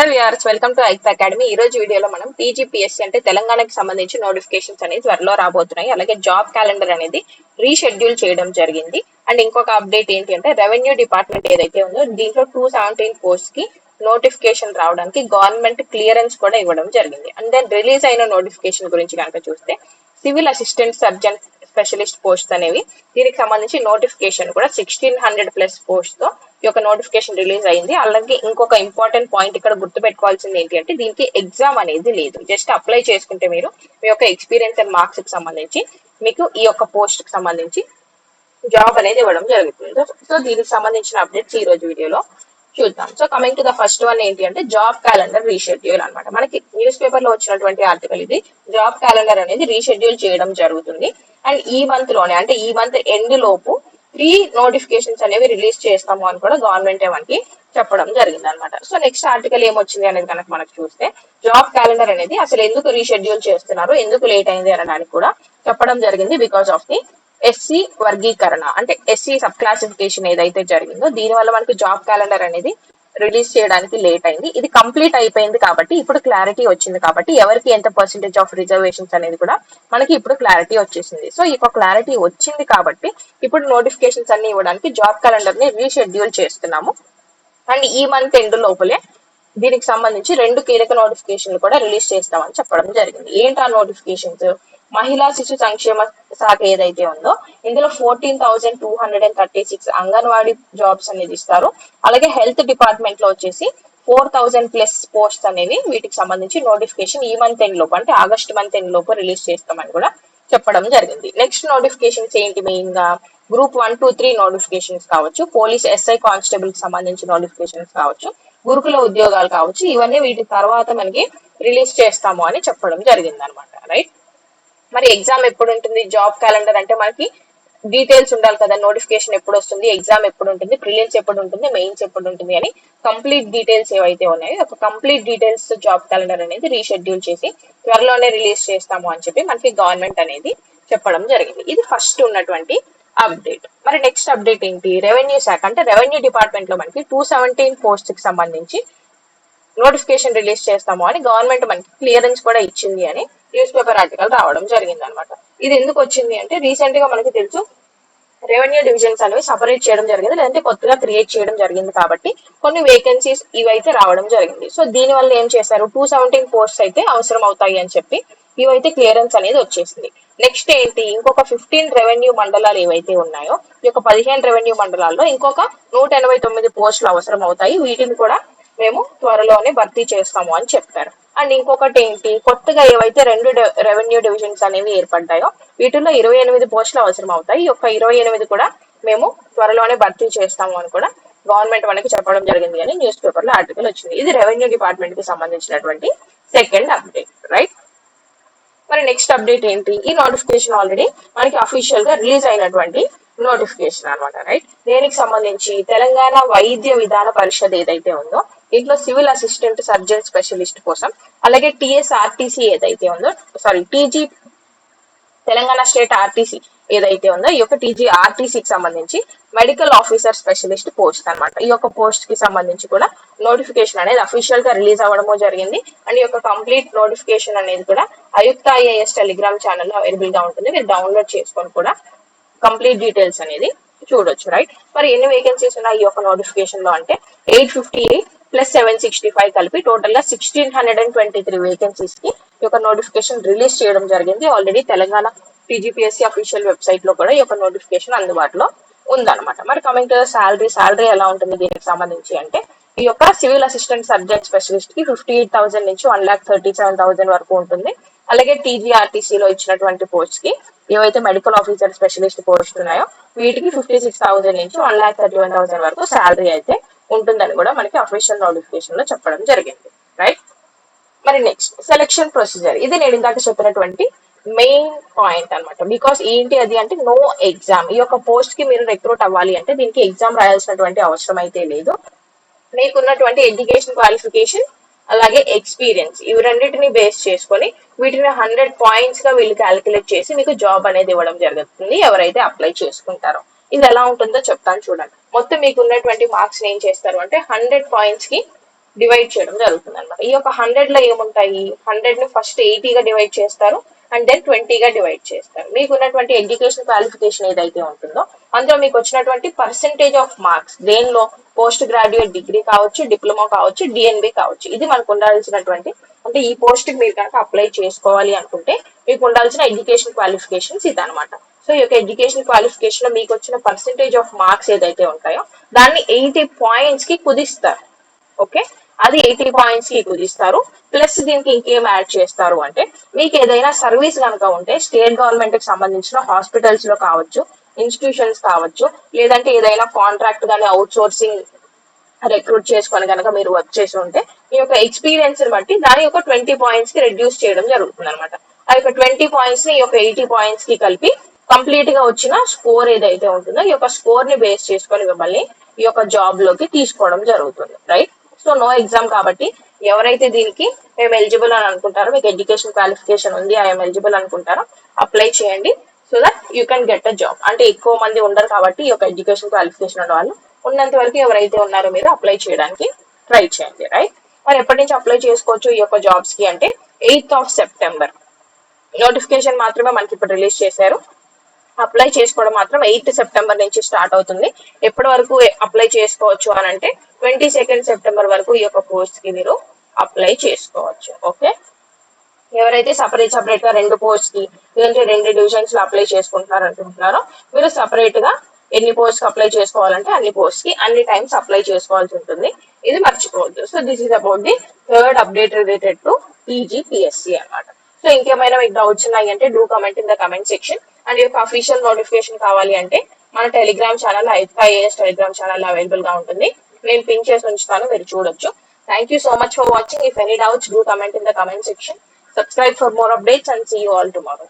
Viewers, welcome to ఐక్స్ academy. ఈ రోజు వీడియోలో మనం టీజీపీఎస్సీ అంటే తెలంగాణకి సంబంధించి నోటిఫికేషన్స్ అనేది త్వరలో రాబోతున్నాయి. అలాగే జాబ్ క్యాలెండర్ అనేది రీషెడ్యూల్ చేయడం జరిగింది. అండ్ ఇంకొక అప్డేట్ ఏంటి అంటే రెవెన్యూ డిపార్ట్మెంట్ ఏదైతే ఉందో దీంట్లో 217 పోస్ట్ కి నోటిఫికేషన్ రావడానికి గవర్నమెంట్ క్లియరెన్స్ కూడా ఇవ్వడం జరిగింది. అండ్ దెన్ రిలీజ్ అయిన నోటిఫికేషన్ గురించి కనుక చూస్తే civil assistant surgeon specialist post అనేవి దీనికి సంబంధించి నోటిఫికేషన్ కూడా 1600+ పోస్ట్ తో ఈ యొక్క నోటిఫికేషన్ రిలీజ్ అయింది. అలాగే ఇంకొక ఇంపార్టెంట్ పాయింట్ ఇక్కడ గుర్తుపెట్టుకోవాల్సింది ఏంటి అంటే దీనికి ఎగ్జామ్ అనేది లేదు. జస్ట్ అప్లై చేసుకుంటే మీరు మీ యొక్క ఎక్స్పీరియన్స్ అండ్ మార్క్స్ కి సంబంధించి మీకు ఈ యొక్క పోస్ట్ కి సంబంధించి జాబ్ అనేది ఇవ్వడం జరుగుతుంది. సో దీనికి సంబంధించిన అప్డేట్స్ ఈ రోజు వీడియోలో చూద్దాం. So coming to the first one ఏంటి అంటే జాబ్ క్యాలెండర్ రీషెడ్యూల్ అనమాట. మనకి న్యూస్ పేపర్ లో వచ్చినటువంటి ఆర్టికల్ ఇది. జాబ్ క్యాలెండర్ అనేది రీషెడ్యూల్ చేయడం జరుగుతుంది. అండ్ ఈ మంత్ లోనే అంటే ఈ మంత్ ఎండ్ లోపు 3 నోటిఫికేషన్స్ అనేవి రిలీజ్ చేస్తాము అని కూడా గవర్నమెంట్ మనకి చెప్పడం జరిగింది అనమాట. సో నెక్స్ట్ ఆర్టికల్ ఏమొచ్చింది అనేది కనుక మనకు చూస్తే జాబ్ క్యాలెండర్ అనేది అసలు ఎందుకు రీషెడ్యూల్ చేస్తున్నారు, ఎందుకు లేట్ అయింది అనడానికి కూడా చెప్పడం జరిగింది. బికాస్ ఆఫ్ ది ఎస్సీ వర్గీకరణ అంటే ఎస్సీ సబ్ క్లాసిఫికేషన్ ఏదైతే జరిగిందో దీనివల్ల మనకి జాబ్ క్యాలెండర్ అనేది రిలీజ్ చేయడానికి లేట్ అయింది. ఇది కంప్లీట్ అయిపోయింది కాబట్టి ఇప్పుడు క్లారిటీ వచ్చింది కాబట్టి ఎవరికి ఎంత పర్సెంటేజ్ ఆఫ్ రిజర్వేషన్స్ అనేది కూడా మనకి ఇప్పుడు క్లారిటీ వచ్చేసింది. సో ఈ క్లారిటీ వచ్చింది కాబట్టి ఇప్పుడు నోటిఫికేషన్స్ అన్ని ఇవ్వడానికి జాబ్ క్యాలెండర్ ని రీషెడ్యూల్ చేస్తున్నాము. అండ్ ఈ మంత్ ఎండ్ లోపలే దీనికి సంబంధించి 2 కీలక నోటిఫికేషన్లు కూడా రిలీజ్ చేస్తామని చెప్పడం జరిగింది. ఏంటి ఆ నోటిఫికేషన్స్? మహిళా శిశు సంక్షేమ శాఖ ఏదైతే ఉందో ఇందులో 14,236 అంగన్వాడీ జాబ్స్ అనేది ఇస్తారు. అలాగే హెల్త్ డిపార్ట్మెంట్ లో వచ్చేసి 4,000+ పోస్ట్ అనేవి వీటికి సంబంధించి నోటిఫికేషన్ ఈ మంత్ ఎండ్ లోపు అంటే ఆగస్ట్ మంత్ ఎండ్ లోపు రిలీజ్ చేస్తామని కూడా చెప్పడం జరిగింది. నెక్స్ట్ నోటిఫికేషన్స్ ఏంటి? మెయిన్ గా గ్రూప్ 1, 2, 3 నోటిఫికేషన్స్ కావచ్చు, పోలీస్ ఎస్ఐ కానిస్టేబుల్ కి సంబంధించి నోటిఫికేషన్స్ కావచ్చు, గురుకుల ఉద్యోగాలు కావచ్చు, ఇవన్నీ వీటి తర్వాత మనకి రిలీజ్ చేస్తాము అని చెప్పడం జరిగింది అనమాట. రైట్, మరి ఎగ్జామ్ ఎప్పుడు ఉంటుంది? జాబ్ క్యాలెండర్ అంటే మనకి డీటెయిల్స్ ఉండాలి కదా. నోటిఫికేషన్ ఎప్పుడు వస్తుంది, ఎగ్జామ్ ఎప్పుడు ఉంటుంది, ప్రిలిమ్స్ ఎప్పుడు ఉంటుంది, మెయిన్స్ ఎప్పుడు ఉంటుంది అని కంప్లీట్ డీటెయిల్స్ ఏవైతే ఉన్నాయో ఒక కంప్లీట్ డీటెయిల్స్ జాబ్ క్యాలెండర్ అనేది రీషెడ్యూల్ చేసి త్వరలోనే రిలీజ్ చేస్తాము అని చెప్పి మనకి గవర్నమెంట్ అనేది చెప్పడం జరిగింది. ఇది ఫస్ట్ ఉన్నటువంటి అప్డేట్. మరి నెక్స్ట్ అప్డేట్ ఏంటి? రెవెన్యూ శాఖ అంటే రెవెన్యూ డిపార్ట్మెంట్ లో మనకి 217 పోస్ట్ కి సంబంధించి నోటిఫికేషన్ రిలీజ్ చేస్తాము అని గవర్నమెంట్ మనకి క్లియరెన్స్ కూడా ఇచ్చింది అని న్యూస్ పేపర్ ఆర్టికల్ రావడం జరిగింది అనమాట. ఇది ఎందుకు వచ్చింది అంటే రీసెంట్ గా మనకి తెలుసు రెవెన్యూ డివిజన్స్ అనేవి సపరేట్ చేయడం జరిగింది, లేదంటే కొత్తగా క్రియేట్ చేయడం జరిగింది కాబట్టి కొన్ని వేకెన్సీస్ ఇవైతే రావడం జరిగింది. సో దీని వల్ల ఏం చేశారు, 217 పోస్ట్స్ అయితే అవసరం అవుతాయి అని చెప్పి ఇవైతే క్లియరెన్స్ అనేది వచ్చేసింది. నెక్స్ట్ ఏంటి, ఇంకొక 15 రెవెన్యూ మండలాలు ఏవైతే ఉన్నాయో ఈ యొక్క 15 రెవెన్యూ మండలాల్లో ఇంకొక 189 పోస్టులు అవసరం అవుతాయి. వీటిని కూడా మేము త్వరలోనే భర్తీ చేస్తాము అని చెప్పారు. అండ్ ఇంకొకటి ఏంటి, కొత్తగా ఏవైతే 2 రెవెన్యూ డివిజన్స్ అనేవి ఏర్పడ్డాయో వీటిల్లో 28 పోస్టులు అవసరం అవుతాయి. ఈ యొక్క 28 కూడా మేము త్వరలోనే భర్తీ చేస్తాము అని కూడా గవర్నమెంట్ మనకి చెప్పడం జరిగింది అని న్యూస్ పేపర్ లో ఆర్టికల్ వచ్చింది. ఇది రెవెన్యూ డిపార్ట్మెంట్ కి సంబంధించినటువంటి సెకండ్ అప్డేట్. రైట్, మరి నెక్స్ట్ అప్డేట్ ఏంటి? ఈ నోటిఫికేషన్ ఆల్రెడీ మనకి అఫీషియల్ గా రిలీజ్ అయినటువంటి నోటిఫికేషన్ అనమాట. రైట్, దేనికి సంబంధించి తెలంగాణ వైద్య విధాన పరిషత్ ఏదైతే ఉందో దీంట్లో సివిల్ అసిస్టెంట్ సర్జన్ స్పెషలిస్ట్ కోసం, అలాగే టీఎస్ఆర్టీసీ ఏదైతే ఉందో టీజీ తెలంగాణ స్టేట్ ఆర్టీసీ ఏదైతే ఉందో ఈ యొక్క టీజీ ఆర్టీసీకి సంబంధించి మెడికల్ ఆఫీసర్ స్పెషలిస్ట్ పోస్ట్ అనమాట. ఈ యొక్క పోస్ట్ కి సంబంధించి కూడా నోటిఫికేషన్ అనేది అఫీషియల్ గా రిలీజ్ అవ్వడము జరిగింది. అండ్ ఈ యొక్క కంప్లీట్ నోటిఫికేషన్ అనేది కూడా ఆయుక్త ఐఏఎస్ టెలిగ్రామ్ ఛానల్ లో అవైలబుల్ గా ఉంటుంది. మీరు డౌన్లోడ్ చేసుకొని కూడా కంప్లీట్ డీటెయిల్స్ అనేది చూడొచ్చు. రైట్, మరి ఎన్ని వేకెన్సీస్ ఉన్నాయి ఈ యొక్క నోటిఫికేషన్ లో అంటే 858 + 765 కలిపి టోటల్ గా 1623 వేకెన్సీస్ కి ఈ యొక్క నోటిఫికేషన్ రిలీజ్ చేయడం జరిగింది. Already Telangana TGPSC official website లో కూడా ఈ యొక్క నోటిఫికేషన్ అందుబాటులో ఉందన్నమాట. మరి కమింగ్ టు శాలరీ ఎలా ఉంటుంది దీనికి సంబంధించి అంటే ఈ యొక్క సివిల్ అసిస్టెంట్ సబ్జెక్ట్ స్పెషలిస్ట్ కి 58,000 నుంచి 1,37,000 వరకు ఉంటుంది. అలాగే టీజీఆర్టీసీలో ఇచ్చినటువంటి పోస్ట్ కి ఏవైతే మెడికల్ ఆఫీసర్ స్పెషలిస్ట్ పోస్ట్ ఉన్నాయో వీటికి 56,000 నుంచి 1,31,000 వరకు శాలరీ అయితే ఉంటుందని కూడా మనకి అఫీషియల్ నోటిఫికేషన్ లో చెప్పడం జరిగింది. రైట్, మరి నెక్స్ట్ సెలక్షన్ ప్రొసీజర్. ఇది నేను ఇందాక చెప్పినటువంటి మెయిన్ పాయింట్ అనమాట. బికాస్ ఏంటి అది అంటే నో ఎగ్జామ్. ఈ యొక్క పోస్ట్ కి మీరు రిక్రూట్ అవ్వాలి అంటే దీనికి ఎగ్జామ్ రాయాల్సినటువంటి అవసరం అయితే లేదు. మీకున్నటువంటి ఎడ్యుకేషన్ క్వాలిఫికేషన్ అలాగే ఎక్స్పీరియన్స్ ఇవి రెండింటిని బేస్ చేసుకొని వీటిని 100 పాయింట్స్ గా వీళ్ళు క్యాలిక్యులేట్ చేసి మీకు జాబ్ అనేది ఇవ్వడం జరుగుతుంది ఎవరైతే అప్లై చేసుకుంటారో. ఇది ఎలా ఉంటుందో చెప్తాను చూడండి. మొత్తం మీకు ఉన్నటువంటి మార్క్స్ ఏం చేస్తారు అంటే 100 పాయింట్స్ కి డివైడ్ చేయడం జరుగుతుంది అనమాట. ఈ యొక్క 100 లో ఏముంటాయి, 100 ని ఫస్ట్ 80 గా డివైడ్ చేస్తారు అండ్ దెన్ 20 గా డివైడ్ చేస్తారు. మీకు ఉన్నటువంటి ఎడ్యుకేషన్ క్వాలిఫికేషన్ ఏదైతే ఉంటుందో అందులో మీకు వచ్చినటువంటి పర్సెంటేజ్ ఆఫ్ మార్క్స్, దేనిలో పోస్ట్ గ్రాడ్యుయేట్ డిగ్రీ కావచ్చు, డిప్లొమా కావచ్చు, డిఎన్బి కావచ్చు, ఇది మనకు ఉండాల్సినటువంటి, అంటే ఈ పోస్ట్ కి మీరు కనుక అప్లై చేసుకోవాలి అనుకుంటే మీకు ఉండాల్సిన ఎడ్యుకేషన్ క్వాలిఫికేషన్స్ ఇదనమాట. సో ఈ యొక్క ఎడ్యుకేషన్ క్వాలిఫికేషన్ లో మీకు వచ్చిన పర్సెంటేజ్ ఆఫ్ మార్క్స్ ఏదైతే ఉంటాయో దాన్ని 80 పాయింట్స్ కి కుదిస్తారు. ఓకే, అది 80 పాయింట్స్ కి కుదిస్తారు. ప్లస్ దీనికి ఇంకేం యాడ్ చేస్తారు అంటే, మీకు ఏదైనా సర్వీస్ కనుక ఉంటే స్టేట్ గవర్నమెంట్ కి సంబంధించిన హాస్పిటల్స్ లో కావచ్చు, ఇన్స్టిట్యూషన్స్ కావచ్చు, లేదంటే ఏదైనా కాంట్రాక్ట్ గానీ అవుట్ సోర్సింగ్ రిక్రూట్ చేసుకొని కనుక మీరు వర్క్ చేసి ఉంటే మీ యొక్క ఎక్స్పీరియన్స్ బట్టి దాని యొక్క 20 పాయింట్స్ కి రెడ్యూస్ చేయడం జరుగుతుంది అనమాట. ఆ యొక్క 20 పాయింట్స్ ని ఈ యొక్క 80 పాయింట్స్ కి కలిపి కంప్లీట్ గా వచ్చిన స్కోర్ ఏదైతే ఉంటుందో ఈ యొక్క స్కోర్ ని బేస్ చేసుకొని మిమ్మల్ని ఈ యొక్క జాబ్ లోకి తీసుకోవడం జరుగుతుంది, రైట్. సో నో ఎగ్జామ్ కాబట్టి ఎవరైతే దీనికి మేము ఎలిజిబుల్ అని అనుకుంటారో, మీకు ఎడ్యుకేషన్ క్వాలిఫికేషన్ ఉంది, ఐఎమ్ ఎలిజిబుల్ అనుకుంటారో అప్లై చేయండి. So that you can get a job. అంటే ఎక్కువ మంది ఉండరు కాబట్టి ఈ యొక్క ఎడ్యుకేషన్ క్వాలిఫికేషన్ ఉన్న వాళ్ళు, ఉన్నంత వరకు ఎవరైతే ఉన్నారో మీరు అప్లై చేయడానికి ట్రై చేయండి, రైట్. మరి ఎప్పటి నుంచి అప్లై చేసుకోవచ్చు ఈ యొక్క జాబ్స్ కి అంటే 8th of September నోటిఫికేషన్ మాత్రమే మనకి ఇప్పుడు రిలీజ్ చేశారు. అప్లై చేసుకోవడం మాత్రం 8th September నుంచి స్టార్ట్ అవుతుంది. ఎప్పటి వరకు అప్లై చేసుకోవచ్చు అని అంటే 22nd September వరకు ఈ యొక్క పోస్ట్ కి మీరు అప్లై చేసుకోవచ్చు. ఓకే, ఎవరైతే సపరేట్ గా 2 పోస్ట్ కి లేదంటే 2 డివిజన్స్ లో అప్లై చేసుకుంటున్నారు అనుకుంటున్నారో మీరు సపరేట్ గా ఎన్ని పోస్ట్ కి అప్లై చేసుకోవాలంటే అన్ని పోస్ట్ కి అన్ని టైమ్స్ అప్లై చేసుకోవాల్సి ఉంటుంది. ఇది మర్చిపోవద్దు. So this is about the third update related to TGPSC అనమాట. సో ఇంకేమైనా మీకు డౌట్స్ ఉన్నాయి అంటే do comment in the comment section. And ఈ యొక్క అఫీషియల్ నోటిఫికేషన్ కావాలి అంటే మన Telegram channel IAS Telegram channel available గా ఉంటుంది. నేను పిన్ చేసి ఉంచుతాను, మీరు చూడొచ్చు. Thank you so much for watching. If any doubts, do comment in the comment section. Subscribe for more updates and see you all tomorrow.